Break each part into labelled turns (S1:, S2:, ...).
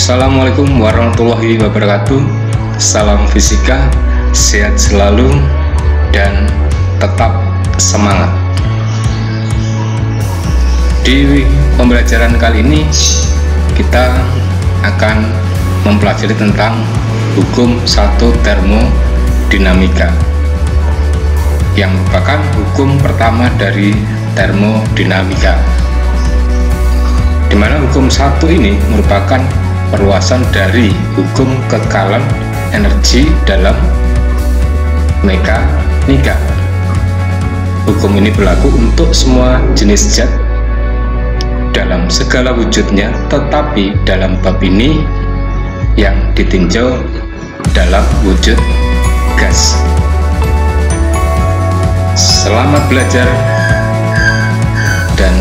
S1: Assalamualaikum warahmatullahi wabarakatuh. Salam fisika, sehat selalu dan tetap semangat. Di pembelajaran kali ini kita akan mempelajari tentang hukum 1 termodinamika yang merupakan hukum pertama dari termodinamika, di mana hukum 1 ini merupakan perluasan dari hukum kekekalan energi dalam mekanika. Hukum ini berlaku untuk semua jenis zat dalam segala wujudnya, tetapi dalam bab ini yang ditinjau dalam wujud gas. Selamat belajar dan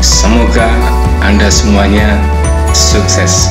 S1: semoga Anda semuanya sukses.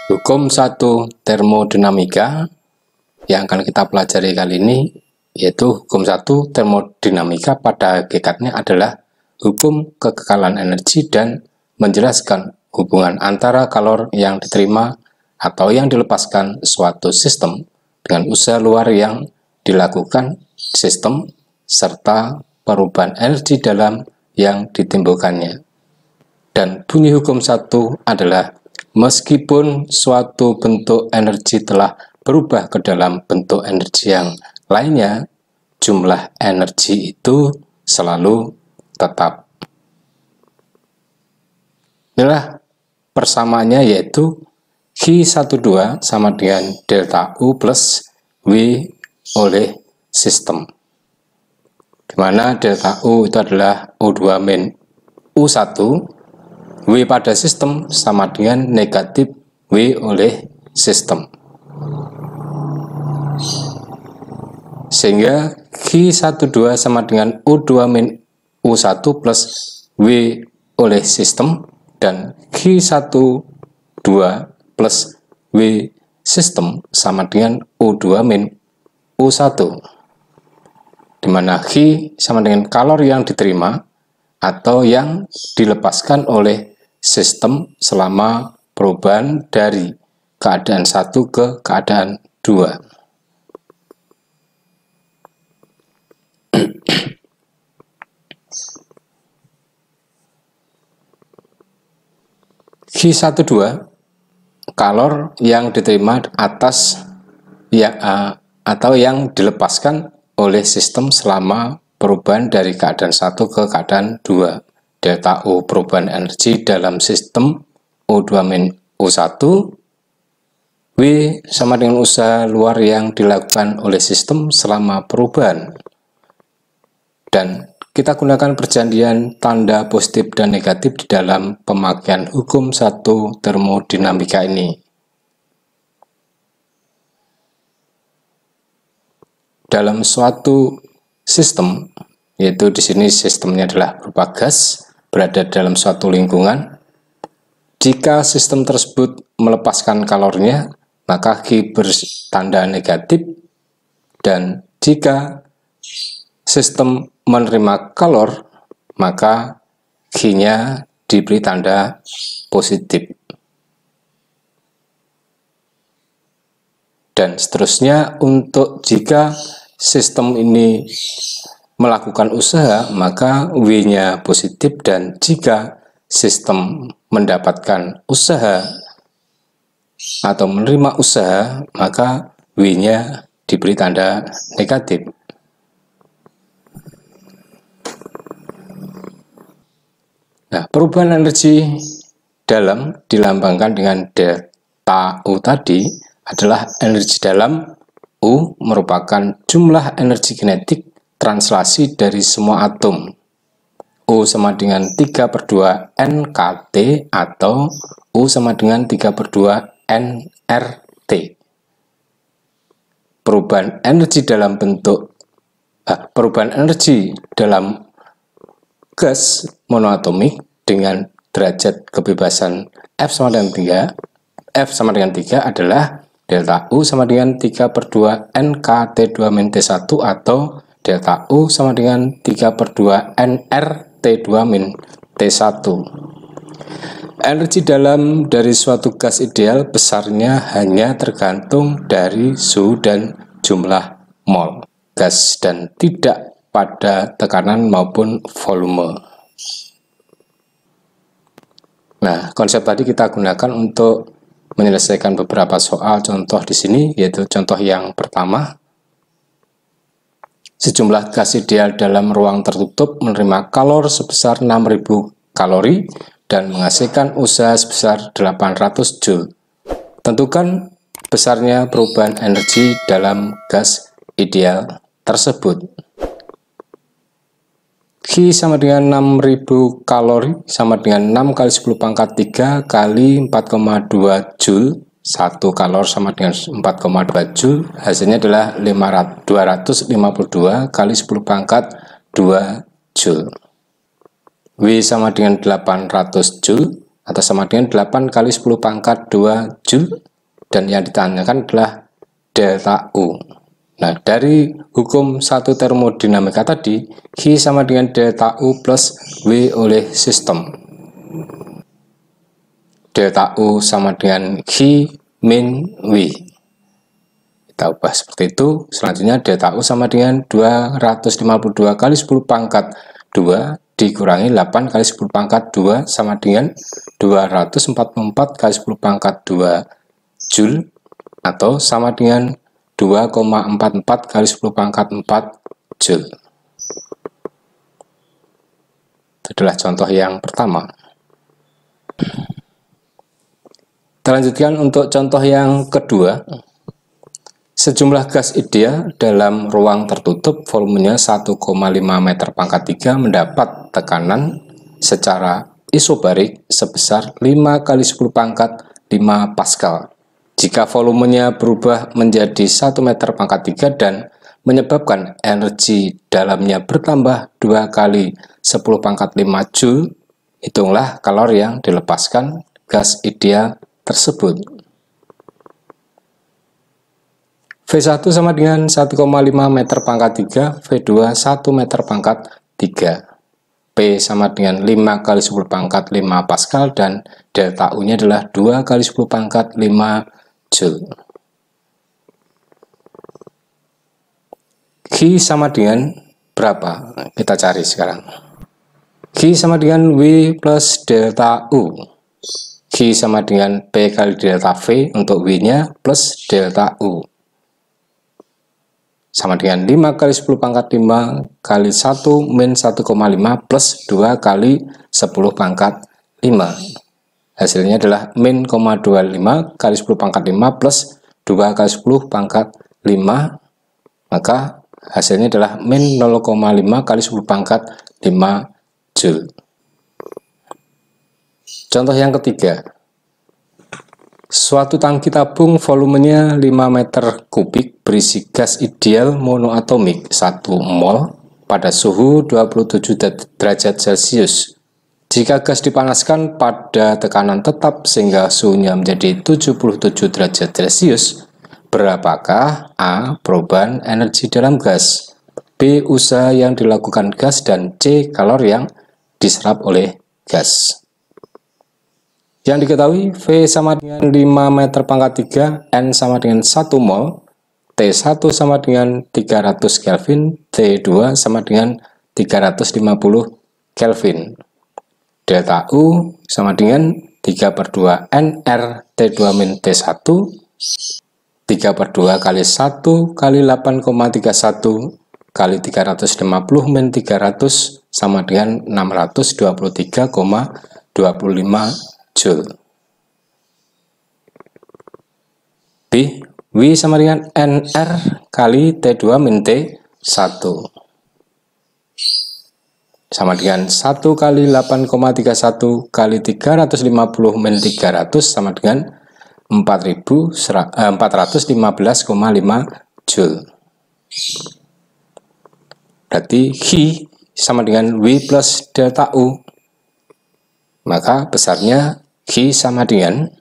S1: Hukum 1 termodinamika yang akan kita pelajari kali ini yaitu hukum 1 termodinamika pada hakikatnya adalah hukum kekekalan energi dan menjelaskan hubungan antara kalor yang diterima atau yang dilepaskan suatu sistem dengan usaha luar yang dilakukan sistem serta perubahan energi dalam yang ditimbulkannya. Dan bunyi hukum 1 adalah meskipun suatu bentuk energi telah berubah ke dalam bentuk energi yang lainnya, jumlah energi itu selalu tetap. Inilah persamaannya, yaitu Q12 sama dengan delta U plus W oleh sistem, di mana delta U itu adalah U2 min U1, W pada sistem sama dengan negatif W oleh sistem. Sehingga Q12 sama dengan U2 min U1 plus W oleh sistem, dan Q12 plus W sistem sama dengan U2 min U1, di mana Q sama dengan kalor yang diterima atau yang dilepaskan oleh sistem selama perubahan dari keadaan 1 ke keadaan 2. Q12 kalor yang diterima atas atau yang dilepaskan oleh sistem selama perubahan dari keadaan 1 ke keadaan 2. Delta U perubahan energi dalam sistem U2 min U1, W sama dengan usaha luar yang dilakukan oleh sistem selama perubahan. Dan kita gunakan perjanjian tanda positif dan negatif di dalam pemakaian hukum 1 termodinamika ini. Dalam suatu sistem, yaitu di sini sistemnya adalah berupa gas, berada dalam suatu lingkungan. Jika sistem tersebut melepaskan kalornya, maka Q bertanda negatif, dan jika sistem menerima kalor, maka Q-nya diberi tanda positif. Dan seterusnya, untuk jika sistem ini melakukan usaha, maka W-nya positif, dan jika sistem mendapatkan usaha atau menerima usaha, maka W-nya diberi tanda negatif. Nah, perubahan energi dalam dilambangkan dengan delta U tadi adalah energi dalam. U merupakan jumlah energi kinetik translasi dari semua atom. U sama dengan 3/2 NKT atau U sama dengan 3/2 nRT. Perubahan energi dalam gas monoatomik dengan derajat kebebasan F sama dengan 3 adalah delta U sama dengan 3/2 NKT2 min T1 atau delta U sama dengan 3/2 NRT2 min T1. Energi dalam dari suatu gas ideal besarnya hanya tergantung dari suhu dan jumlah mol gas dan tidak pada tekanan maupun volume. Nah, konsep tadi kita gunakan untuk menyelesaikan beberapa soal contoh di sini, yaitu contoh yang pertama. Sejumlah gas ideal dalam ruang tertutup menerima kalor sebesar 6000 kalori dan menghasilkan usaha sebesar 800 Joule. Tentukan besarnya perubahan energi dalam gas ideal tersebut. Q sama dengan 6000 kalori sama dengan 6 kali 10 pangkat 3 kali 4,2 Joule. 1 kalor sama dengan 4,2 Joule. Hasilnya adalah 252 kali 10 pangkat 2 Joule. W sama dengan 800 Joule atau sama dengan 8 kali 10 pangkat 2 Joule, dan yang ditanyakan adalah delta U. Nah, dari hukum 1 termodinamika tadi, Q sama dengan delta U plus W oleh sistem. Delta U sama dengan Q min W. Kita ubah seperti itu. Selanjutnya delta U sama dengan 252 kali 10 pangkat 2 dikurangi 8 kali 10 pangkat 2 sama dengan 244 kali 10 pangkat 2 Joule atau sama dengan 2,44 kali 10 pangkat 4 Joule. Itu adalah contoh yang pertama. Kita lanjutkan untuk contoh yang kedua. Sejumlah gas ideal dalam ruang tertutup volumenya 1,5 meter pangkat 3 mendapat tekanan secara isobarik sebesar 5 kali 10 pangkat 5 Pascal. Jika volumenya berubah menjadi 1 meter pangkat 3 dan menyebabkan energi dalamnya bertambah 2 kali 10 pangkat 5 Joule, hitunglah kalor yang dilepaskan gas ideal tersebut. V1 sama dengan 1,5 meter pangkat 3, V2 1 meter pangkat 3. P sama dengan 5 kali 10 pangkat 5 Pascal dan delta U-nya adalah 2 kali 10 pangkat 5 Joule. Q sama dengan berapa? Kita cari sekarang. Q sama dengan W plus delta U. Q sama dengan P kali delta V untuk W-nya plus delta U. Sama dengan 5 kali 10 pangkat 5 kali 1 min 1,5 plus 2 kali 10 pangkat 5. Hasilnya adalah min 0,25 kali 10 pangkat 5 plus 2 kali 10 pangkat 5. Maka hasilnya adalah min 0,5 kali 10 pangkat 5 Joule. Contoh yang ketiga. Suatu tangki tabung volumenya 5 meter kubik berisi gas ideal monoatomik 1 mol pada suhu 27 derajat Celcius. Jika gas dipanaskan pada tekanan tetap sehingga suhunya menjadi 77 derajat Celcius, berapakah A. perubahan energi dalam gas, B. usaha yang dilakukan gas, dan C. kalor yang diserap oleh gas? Yang diketahui, V sama dengan 5 meter pangkat 3, N sama dengan 1 mol, T1 sama dengan 300 Kelvin, T2 sama dengan 350 Kelvin. Delta U sama dengan 3/2 NR T2 min T1, 3/2 kali 1 kali 8,31 kali 350 min 300 sama dengan 623,25 Joule. B. W sama dengan NR kali T2 min T1 sama dengan 1 kali 8,31 kali 350 min 300 sama dengan 415,5 Joule. Berarti Q sama dengan W plus delta U. Maka besarnya Q sama dengan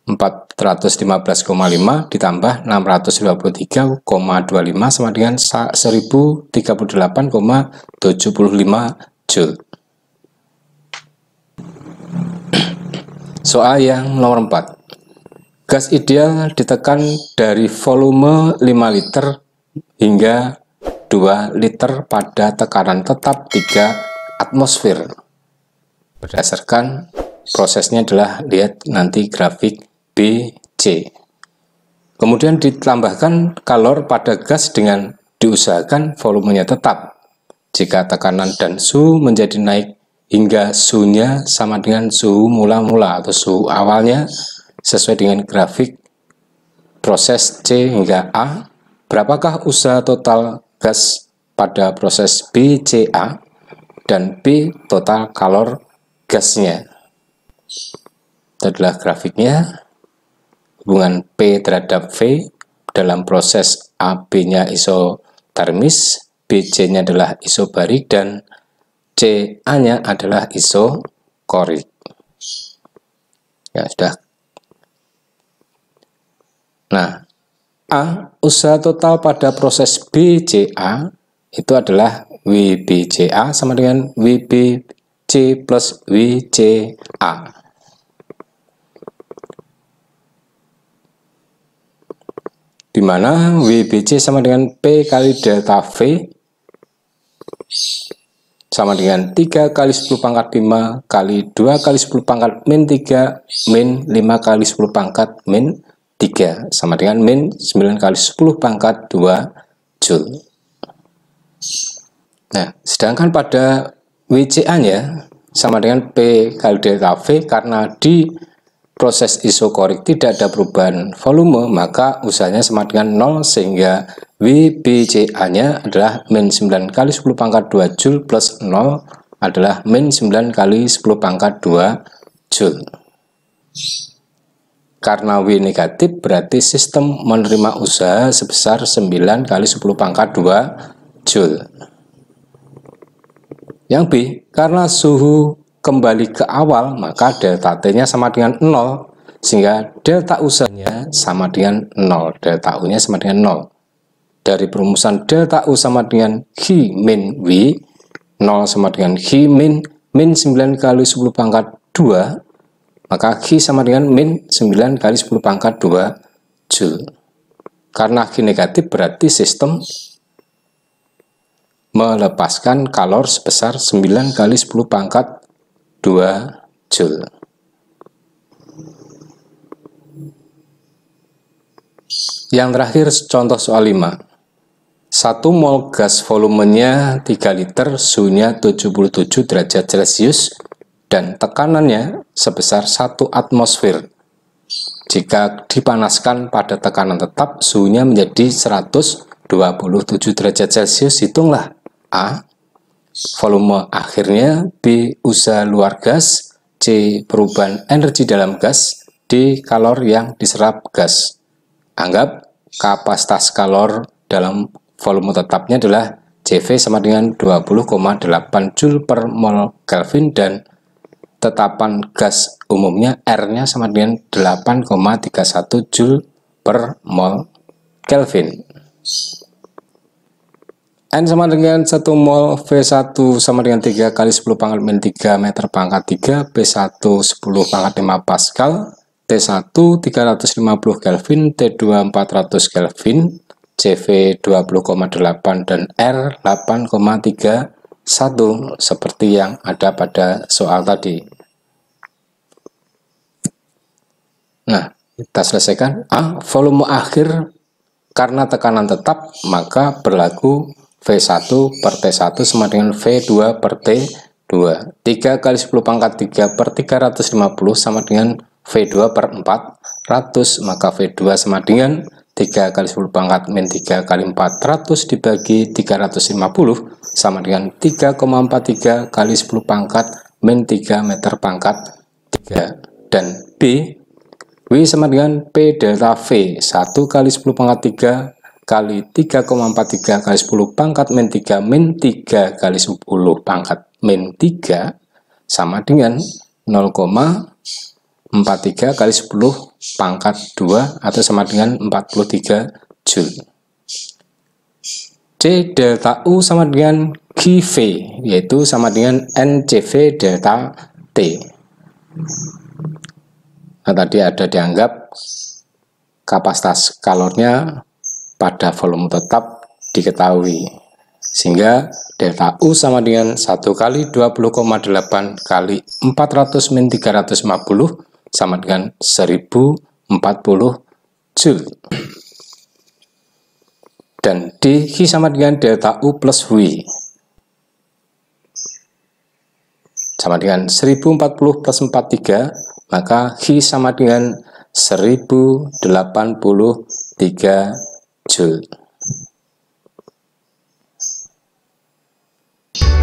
S1: 415,5 ditambah 623,25 sama dengan 1038,75 Joule. Soal yang nomor 4. Gas ideal ditekan dari volume 5 liter hingga 2 liter pada tekanan tetap 3 atmosfer. Berdasarkan prosesnya adalah lihat nanti grafik BC. Kemudian ditambahkan kalor pada gas dengan diusahakan volumenya tetap. Jika tekanan dan suhu menjadi naik hingga suhunya sama dengan suhu mula-mula atau suhu awalnya sesuai dengan grafik proses C hingga A, berapakah usaha total gas pada proses BCA dan B total kalor gasnya. Itu adalah grafiknya. Hubungan P terhadap V dalam proses AB-nya isotermis, BC-nya adalah isobarik, dan CA-nya adalah isokorik. Ya, sudah. Nah, A, usaha total pada proses BCA itu adalah WBCA sama dengan WBC plus WCA. Di mana WBC sama dengan P kali delta V sama dengan 3 kali 10 pangkat 5 kali 2 kali 10 pangkat min 3 min 5 kali 10 pangkat min 3 sama dengan min 9 kali 10 pangkat 2 Joule. Nah, sedangkan pada WCA-nya sama dengan P kali delta V, karena di proses isokorik tidak ada perubahan volume, maka usahanya sama dengan 0, sehingga WBCA-nya adalah min 9 kali 10 pangkat 2 Joule plus 0 adalah min 9 kali 10 pangkat 2 Joule. Karena W negatif berarti sistem menerima usaha sebesar 9 kali 10 pangkat 2 Joule. Yang B, karena suhu kembali ke awal, maka delta T-nya sama dengan 0, sehingga delta usahanya sama dengan 0, delta U-nya sama dengan 0. Dari perumusan delta U sama dengan H min W, 0 sama dengan H min 9 kali 10 pangkat 2, maka H sama dengan min 9 kali 10 pangkat 2 Joule. Karena H negatif berarti sistem melepaskan kalor sebesar 9 kali 10 pangkat 2 Joule. Yang terakhir contoh soal 5. 1 mol gas volumenya 3 liter, suhunya 77 derajat Celcius, dan tekanannya sebesar 1 atmosfer. Jika dipanaskan pada tekanan tetap, suhunya menjadi 127 derajat Celcius. Hitunglah A, volume akhirnya, B, usaha luar gas, C, perubahan energi dalam gas, D, kalor yang diserap gas. Anggap kapasitas kalor dalam volume tetapnya adalah CV sama dengan 20,8 Joule per mol Kelvin, dan tetapan gas umumnya R-nya sama dengan 8,31 Joule per mol Kelvin. N sama dengan 1 mol, V1 sama dengan 3 kali 10 pangkat min 3 meter pangkat 3, P1 10 pangkat 5 Pascal, T1 350 Kelvin, T2 400 Kelvin, CV 20,8 dan R 8,31 seperti yang ada pada soal tadi. Nah, kita selesaikan. A, volume akhir karena tekanan tetap, maka berlaku V1 per T1 sama dengan V2 per T2. 3 kali 10 pangkat 3 per 350 sama dengan V2 per 400, maka V2 sama dengan 3 kali 10 pangkat min 3 kali 400 dibagi 350 sama dengan 3,43 kali 10 pangkat min 3 meter pangkat 3. Dan B, W sama dengan P delta V, 1 kali 10 pangkat 3 kali 3,43 kali 10 pangkat min 3 min 3 kali 10 pangkat min 3 sama dengan 0,43 kali 10 pangkat 2 atau sama dengan 43 Joule. C delta U sama dengan GV, yaitu sama dengan NCV delta T. Nah, tadi ada dianggap kapasitas kalornya pada volume tetap diketahui, sehingga delta U sama dengan 1 kali 20,8 kali 400 min 350 sama dengan 1040 Joule. Dan dQ sama dengan delta U plus V sama dengan 1040 plus 43, maka Q sama dengan 1083 Joule.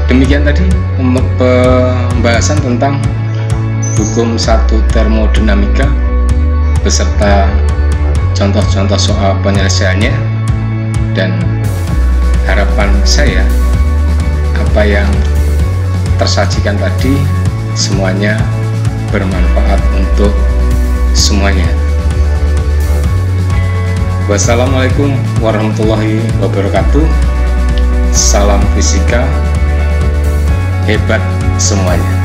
S1: Demikian tadi pembahasan tentang hukum 1 termodinamika beserta contoh-contoh soal penyelesaiannya, dan harapan saya apa yang tersajikan tadi semuanya bermanfaat untuk semuanya. Wassalamualaikum warahmatullahi wabarakatuh. Salam fisika, hebat semuanya.